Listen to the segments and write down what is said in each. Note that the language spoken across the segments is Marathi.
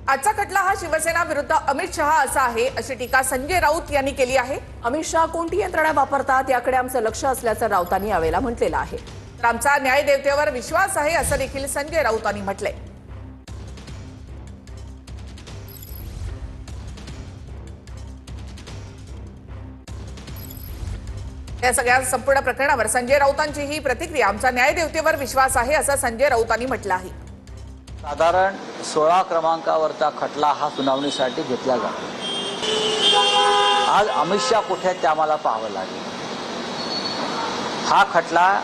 आजचा खटला हा शिवसेना विरुद्ध अमित शहा असा आहे अशी टीका संजय राऊत यांनी केली आहे। अमित शहा कोणती यंत्रणा वापरतात याकडे आमचं लक्ष असल्याचं राऊतांनी यावेळेला म्हटलेलं आहे। तर आमचा न्यायदेवतेवर विश्वास आहे असं देखील संजय राऊतांनी म्हटलंय। या सगळ्या संपूर्ण प्रकरणावर संजय राऊतांची ही प्रतिक्रिया आमचा न्यायदेवतेवर विश्वास आहे असं संजय राऊतांनी म्हटलं आहे। साधारण 16 क्रमांकावरचा खटला हा सुनावणीसाठी घेतला जातो। आज अमित शहा कुठे आहेत ते आम्हाला पाहावं लागेल। हा खटला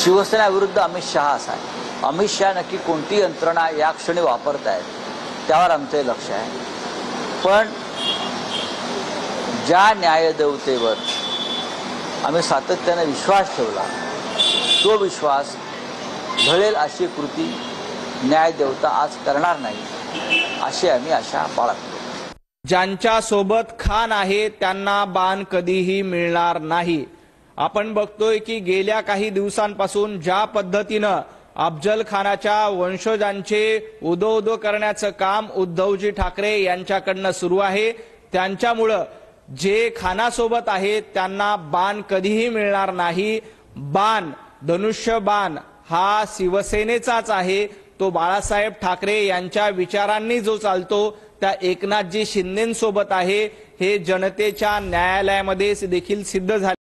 शिवसेना विरुद्ध अमित शहा असा आहे। अमित शहा नक्की कोणती यंत्रणा या क्षणी वापरतायत त्यावर आमचे लक्ष आहे। पण ज्या न्यायदेवतेवर आम्ही सातत्याने विश्वास ठेवला तो विश्वास ढळेल अशी कृती न्यायदेवता आज करणार नाही अशी आम्ही आशा बाळगतो। ज्यांच्या सोबत खान आहे त्यांना बाण कधीही मिळणार नाही। आपण बघतोय की गेल्या काही दिवसांपासून ज्या पद्धतीनं अफजल खानाच्या वंशजांचे उदो करण्याचं काम उद्धवजी ठाकरे यांच्याकडनं सुरू आहे, त्यांच्यामुळं जे खानासोबत आहेत त्यांना बाण कधीही मिळणार नाही। बाण धनुष्य बाण हा शिवसेनेचाच आहे, तो बाळासाहेब ठाकरे यांच्या विचारांनी जो चालतो त्या एकनाथजी शिंदेंसोबत आहे। हे जनतेच्या न्यायालयामध्ये देखील सिद्ध झाले।